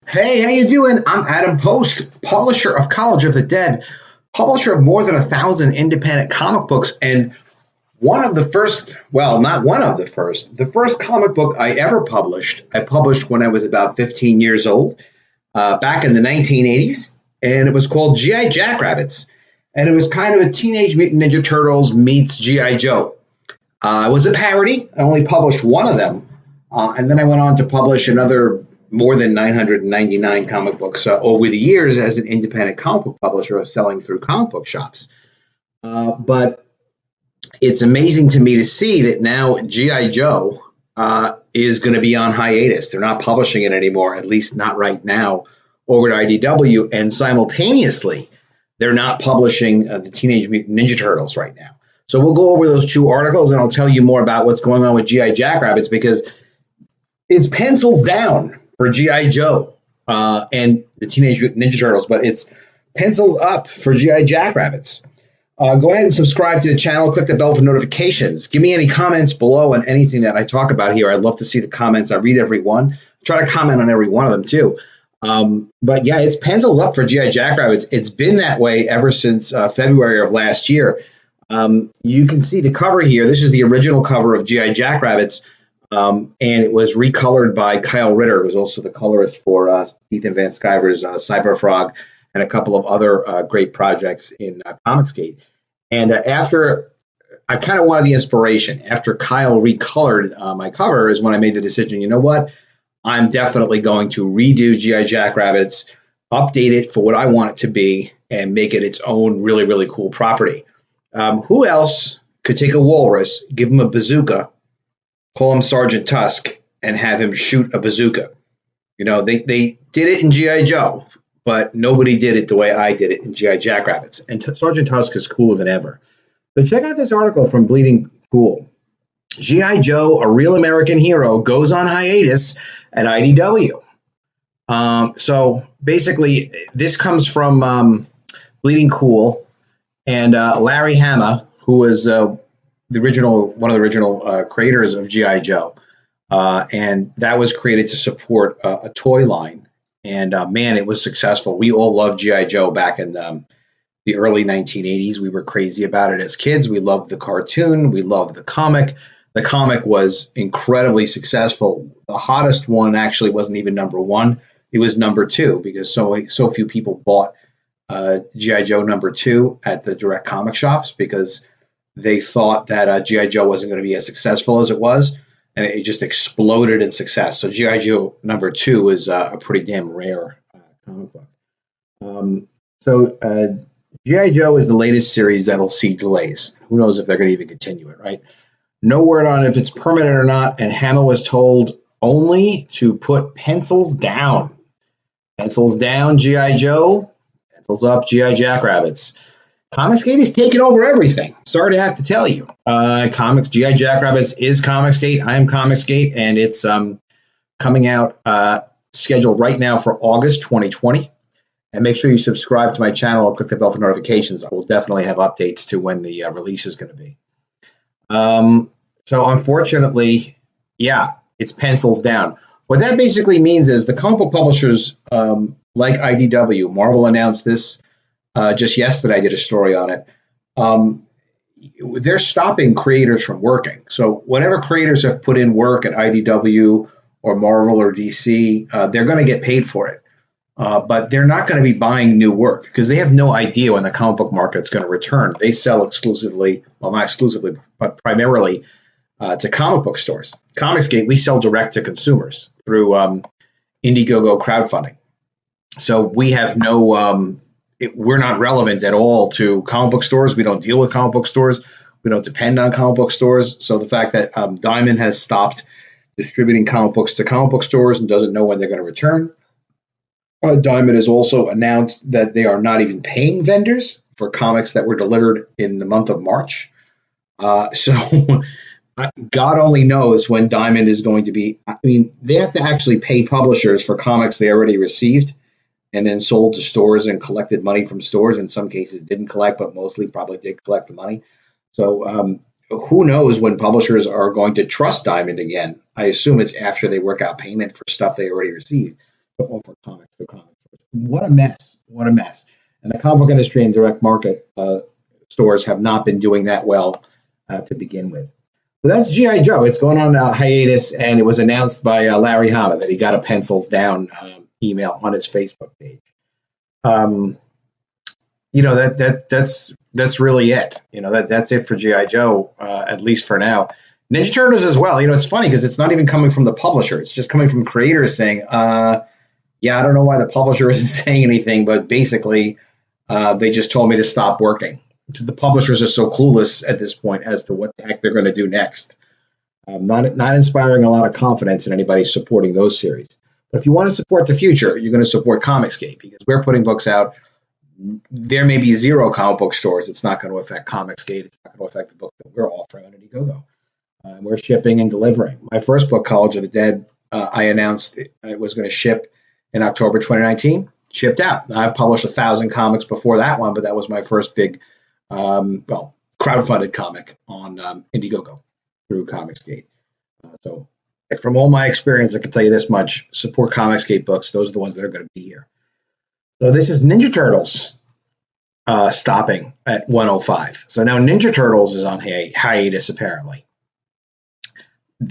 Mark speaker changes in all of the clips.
Speaker 1: Hey, how you doing? I'm Adam Post, publisher of College of the Dead, publisher of more than 1,000 independent comic books, and one of the first, well, not one of the first comic book I ever published. I published when I was about 15 years old, back in the 1980s, and it was called G.I. Jackrabbits, and it was kind of a Teenage Mutant Ninja Turtles meets G.I. Joe. It was a parody. I only published one of them, and then I went on to publish another more than 999 comic books over the years as an independent comic book publisher selling through comic book shops. But it's amazing to me to see that now G.I. Joe is going to be on hiatus. They're not publishing it anymore, at least not right now, over at IDW. And simultaneously, they're not publishing the Teenage Mutant Ninja Turtles right now. So we'll go over those two articles, and I'll tell you more about what's going on with G.I. Jackrabbits, because it's pencils down for G.I. Joe and the Teenage Mutant Ninja Turtles, but it's pencils up for G.I. Jackrabbits. Go ahead and subscribe to the channel. Click the bell for notifications. Give me any comments below on anything that I talk about here. I'd love to see the comments. I read every one. I try to comment on every one of them, too. But, yeah, it's pencils up for G.I. Jackrabbits. It's been that way ever since February of last year. You can see the cover here. This is the original cover of G.I. Jackrabbits. And it was recolored by Kyle Ritter, who's also the colorist for Ethan Van Sciver's Cyberfrog and a couple of other great projects in Comicsgate. And after I kind of wanted the inspiration, after Kyle recolored my cover is when I made the decision, you know what? I'm definitely going to redo G.I. Jackrabbits, update it for what I want it to be, and make it its own really, really cool property. Who else could take a walrus, give him a bazooka, call him Sergeant Tusk, and have him shoot a bazooka? You know, they did it in G.I. Joe, but nobody did it the way I did it in G.I. Jackrabbits. And Sergeant Tusk is cooler than ever. So check out this article from Bleeding Cool. G.I. Joe, a real American hero, goes on hiatus at IDW. So basically, this comes from Bleeding Cool, and Larry Hama, who was one of the original creators of G.I. Joe. And that was created to support a toy line. And man, it was successful. We all loved G.I. Joe back in the early 1980s. We were crazy about it as kids. We loved the cartoon. We loved the comic. The comic was incredibly successful. The hottest one actually wasn't even number one. It was number two, because so few people bought G.I. Joe number two at the direct comic shops, because they thought that G.I. Joe wasn't going to be as successful as it was, and it just exploded in success. So G.I. Joe number two is a pretty damn rare comic book. So G.I. Joe is the latest series that'll see delays. Who knows if they're going to even continue it, right? No word on if it's permanent or not, and Hama was told only to put pencils down. Pencils down, G.I. Joe. Pencils up, G.I. Jackrabbits. Comicsgate is taking over everything. Sorry to have to tell you. G.I. Jackrabbits is Comicsgate. I am Comicsgate, and it's coming out scheduled right now for August 2020. And make sure you subscribe to my channel and click the bell for notifications. I will definitely have updates to when the release is going to be. So unfortunately, yeah, it's pencils down. What that basically means is the comic book publishers like IDW, Marvel announced this just yesterday. I did a story on it. They're stopping creators from working. So whatever creators have put in work at IDW or Marvel or DC, they're going to get paid for it. But they're not going to be buying new work because they have no idea when the comic book market's going to return. They sell exclusively, well, not exclusively, but primarily to comic book stores. Comicsgate, we sell direct to consumers through Indiegogo crowdfunding. So we have no, we're not relevant at all to comic book stores. We don't deal with comic book stores. We don't depend on comic book stores. So the fact that Diamond has stopped distributing comic books to comic book stores and doesn't know when they're going to return. Diamond has also announced that they are not even paying vendors for comics that were delivered in the month of March. So God only knows when Diamond is going to be. I mean, they have to actually pay publishers for comics they already received and then sold to stores and collected money from stores. In some cases, didn't collect, but mostly probably did collect the money. So who knows when publishers are going to trust Diamond again? I assume it's after they work out payment for stuff they already received to offer comics to comics. What a mess! What a mess! And the comic book industry and direct market stores have not been doing that well to begin with. So that's G.I. Joe. It's going on hiatus, and it was announced by Larry Hama that he got a Pencils Down email on his Facebook page. That's really it. That's it for G.I. Joe, at least for now. Ninja Turtles as well. It's funny because it's not even coming from the publisher. It's just coming from creators saying, yeah, I don't know why the publisher isn't saying anything, but basically they just told me to stop working. The publishers are so clueless at this point as to what the heck they're going to do next. Not inspiring a lot of confidence in anybody supporting those series. But if you want to support the future, you're going to support Comicsgate because we're putting books out. There may be 0 comic book stores. It's not going to affect Comicsgate. It's not going to affect the book that we're offering on Indiegogo. We're shipping and delivering. My first book, College of the Dead, I announced it was going to ship in October 2019. Shipped out. I've published 1,000 comics before that one, but that was my first big, crowdfunded comic on Indiegogo through Comicsgate. So from all my experience, I can tell you this much: support Comicsgate books. Those are the ones that are going to be here. So this is Ninja Turtles stopping at 105. So now Ninja Turtles is on hiatus, apparently.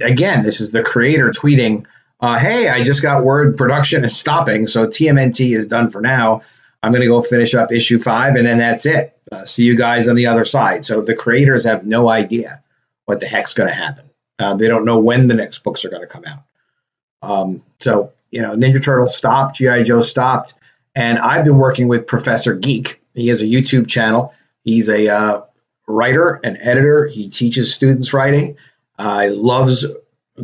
Speaker 1: Again, this is the creator tweeting, hey, I just got word production is stopping, so TMNT is done for now. I'm going to go finish up issue 5, and then that's it. See you guys on the other side. So the creators have no idea what the heck's going to happen. They don't know when the next books are going to come out. So Ninja Turtles stopped, G.I. Joe stopped, and I've been working with Professor Geek. He has a YouTube channel. He's a writer and editor. He teaches students writing. Loves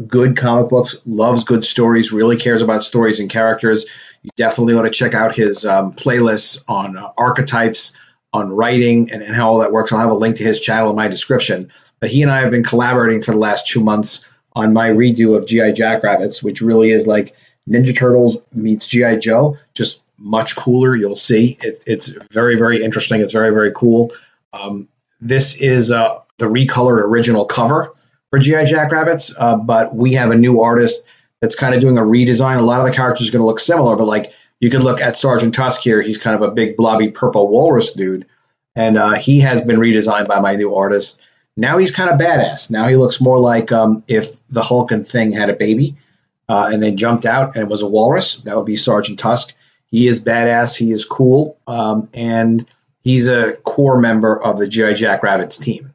Speaker 1: good comic books, loves good stories, really cares about stories and characters. You definitely ought to check out his playlists on archetypes, on writing, and how all that works. I'll have a link to his channel in my description. But he and I have been collaborating for the last 2 months on my redo of G.I. Jackrabbits, which really is like Ninja Turtles meets G.I. Joe, just much cooler. You'll see. It's very, very interesting. It's very, very cool. This is the recolored original cover for G.I. Jackrabbits, but we have a new artist that's kind of doing a redesign. A lot of the characters are going to look similar, but like you could look at Sergeant Tusk here. He's kind of a big blobby purple walrus dude, and he has been redesigned by my new artist. Now he's kind of badass. Now he looks more like if the Hulk and Thing had a baby and then jumped out and was a walrus. That would be Sergeant Tusk. He is badass. He is cool, and he's a core member of the G.I. Jackrabbits team.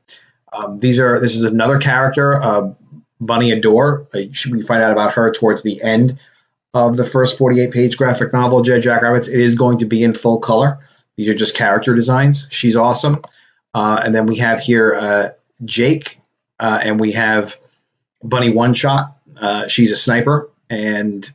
Speaker 1: This is another character, Bunny Adore. We find out about her towards the end of the first 48-page graphic novel, G.I. Jackrabbits. It is going to be in full color. These are just character designs. She's awesome. And then we have here Jake, and we have Bunny One Shot. She's a sniper, and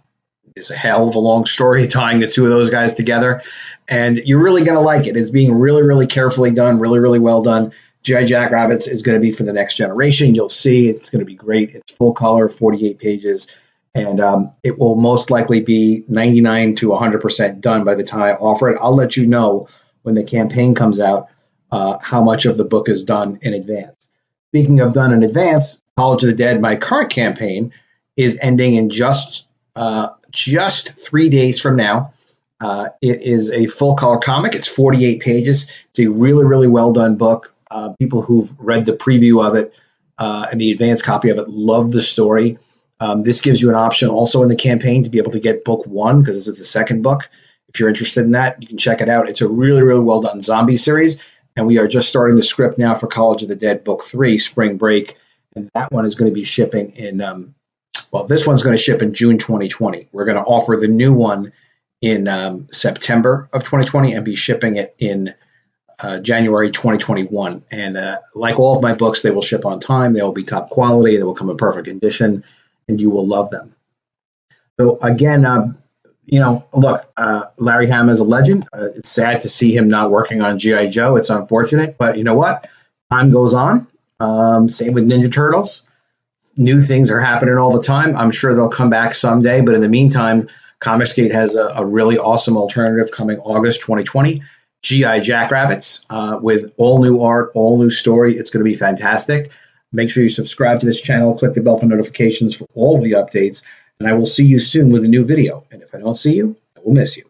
Speaker 1: it's a hell of a long story tying the two of those guys together. And you're really going to like it. It's being really, really carefully done, really, really well done. G.I. Jackrabbits is going to be for the next generation. You'll see it's going to be great. It's full color, 48 pages, and it will most likely be 99 to 100% done by the time I offer it. I'll let you know when the campaign comes out how much of the book is done in advance. Speaking of done in advance, College of the Dead, my current campaign, is ending in just 3 days from now. It is a full color comic. It's 48 pages. It's a really, really well done book. People who've read the preview of it and the advanced copy of it love the story. This gives you an option also in the campaign to be able to get book 1 because this is the second book. If you're interested in that, you can check it out. It's a really, really well done zombie series. And we are just starting the script now for College of the Dead book 3, Spring Break. And that one is going to be shipping in, this one's going to ship in June 2020. We're going to offer the new one in September of 2020 and be shipping it in January 2021. And like all of my books, they will ship on time. They will be top quality. They will come in perfect condition, and you will love them. So again, look, Larry Hama is a legend. It's sad to see him not working on G.I. Joe. It's unfortunate, but you know what? Time goes on. Same with Ninja Turtles. New things are happening all the time. I'm sure they'll come back someday, but in the meantime, Comicsgate has a really awesome alternative coming August 2020. G.I. Jackrabbits with all new art, all new story. It's going to be fantastic. Make sure you subscribe to this channel, click the bell for notifications for all of the updates, and I will see you soon with a new video. And if I don't see you, I will miss you.